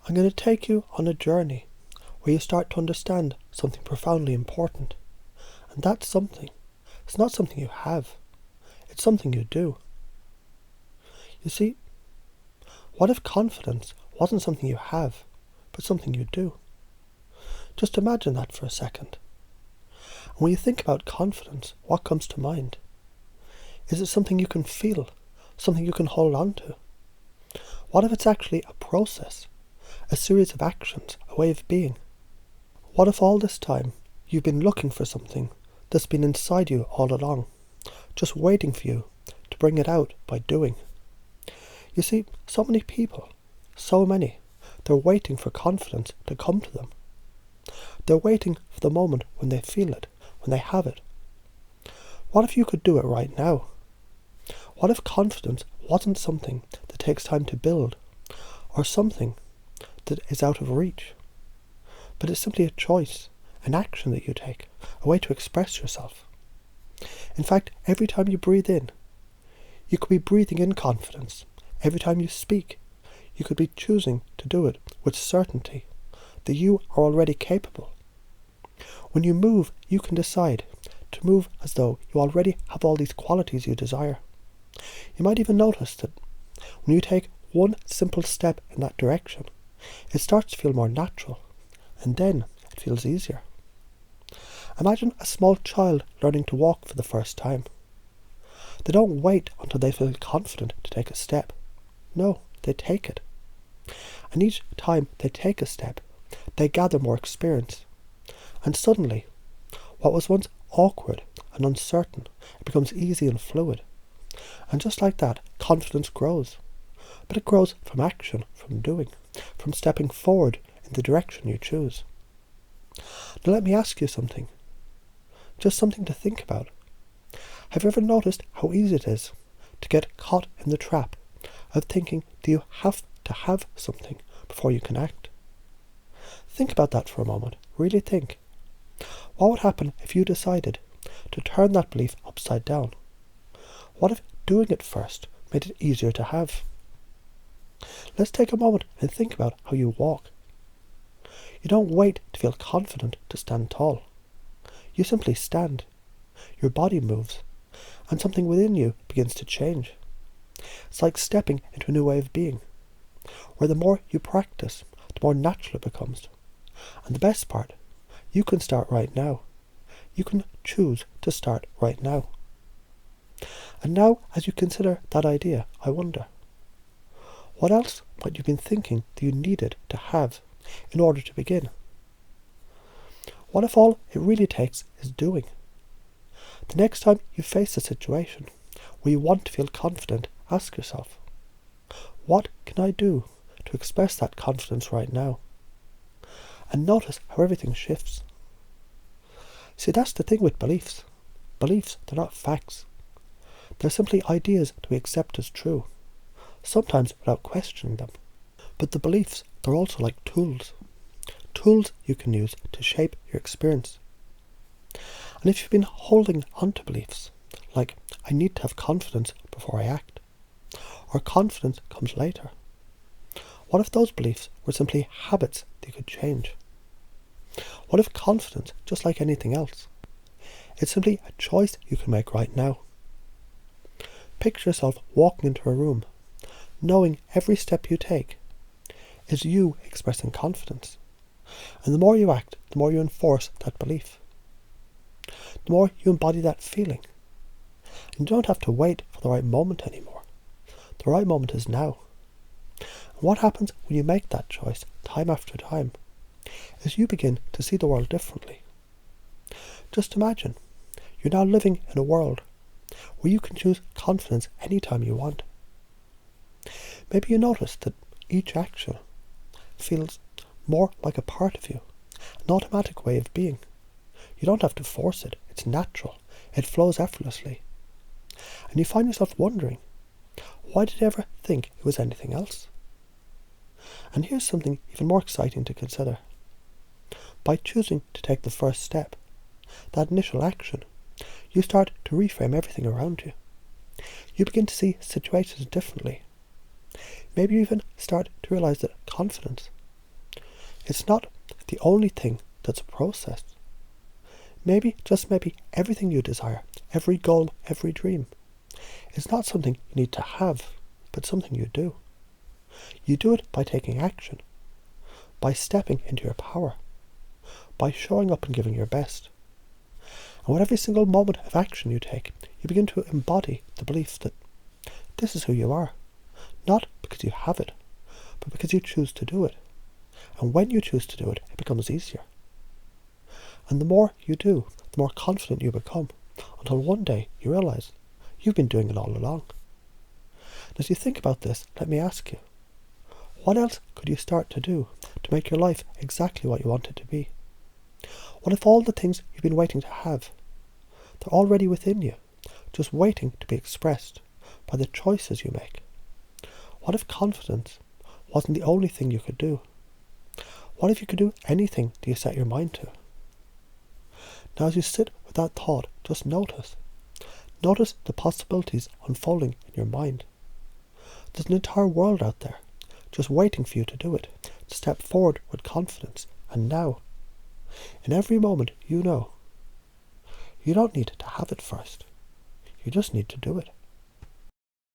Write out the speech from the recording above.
I'm going to take you on a journey where you start to understand something profoundly important. And that something, it's not something you have, it's something you do. You see, what if confidence wasn't something you have, but something you do? Just imagine that for a second. And when you think about confidence, what comes to mind? Is it something you can feel, something you can hold on to? What if it's actually a process, a series of actions, a way of being? What if all this time you've been looking for something that's been inside you all along, just waiting for you to bring it out by doing? You see, so many people, they're waiting for confidence to come to them. They're waiting for the moment when they feel it, when they have it. What if you could do it right now? What if confidence wasn't something that takes time to build, or something that is out of reach, but it's simply a choice, an action that you take, a way to express yourself? In fact, every time you breathe in, you could be breathing in confidence. Every time you speak, you could be choosing to do it with certainty that you are already capable. When you move, you can decide to move as though you already have all these qualities you desire. You might even notice that when you take one simple step in that direction, it starts to feel more natural, and then it feels easier. Imagine a small child learning to walk for the first time. They don't wait until they feel confident to take a step. No, they take it. And each time they take a step, they gather more experience. And suddenly, what was once awkward and uncertain, it becomes easy and fluid. And just like that, confidence grows. But it grows from action, from doing, from stepping forward in the direction you choose. Now let me ask you something. Just something to think about. Have you ever noticed how easy it is to get caught in the trap of thinking that you have to have something before you can act? Think about that for a moment. Really think. What would happen if you decided to turn that belief upside down? What if doing it first made it easier to have? Let's take a moment and think about how you walk. You don't wait to feel confident to stand tall. You simply stand. Your body moves, and something within you begins to change. It's like stepping into a new way of being, where the more you practice, the more natural it becomes. And the best part, you can start right now. You can choose to start right now. And now, as you consider that idea, I wonder, what else might you have been thinking that you needed to have in order to begin? What if all it really takes is doing? The next time you face a situation where you want to feel confident, ask yourself, what can I do to express that confidence right now? And notice how everything shifts. See, that's the thing with beliefs. Beliefs, they're not facts. They're simply ideas that we accept as true, sometimes without questioning them. But the beliefs, they're also like tools. Tools you can use to shape your experience. And if you've been holding on to beliefs, like, I need to have confidence before I act, or confidence comes later, what if those beliefs were simply habits that you could change? What if confidence, just like anything else, it's simply a choice you can make right now? Picture yourself walking into a room, knowing every step you take is you expressing confidence. And the more you act, the more you enforce that belief. The more you embody that feeling. And you don't have to wait for the right moment anymore. The right moment is now. And what happens when you make that choice time after time is you begin to see the world differently. Just imagine, you're now living in a world where you can choose confidence anytime you want. Maybe you notice that each action feels more like a part of you, an automatic way of being. You don't have to force it, it's natural, it flows effortlessly. And you find yourself wondering, why did I ever think it was anything else? And here's something even more exciting to consider. By choosing to take the first step, that initial action, you start to reframe everything around you. You begin to see situations differently. Maybe you even start to realize that confidence, It's not the only thing that's a process. Maybe, just maybe, everything you desire, every goal, every dream, is not something you need to have, but something you do. You do it by taking action, by stepping into your power, by showing up and giving your best. And with every single moment of action you take, you begin to embody the belief that this is who you are, not because you have it, but because you choose to do it. And when you choose to do it, it becomes easier. And the more you do, the more confident you become, until one day you realize you've been doing it all along. And as you think about this, let me ask you, what else could you start to do to make your life exactly what you want it to be? What if all the things you've been waiting to have, they're already within you, just waiting to be expressed by the choices you make? What if confidence wasn't the only thing you could do? What if you could do anything that you set your mind to? Now as you sit with that thought, just notice. Notice the possibilities unfolding in your mind. There's an entire world out there, just waiting for you to do it, to step forward with confidence. And now, in every moment, you know, you don't need to have it first. You just need to do it.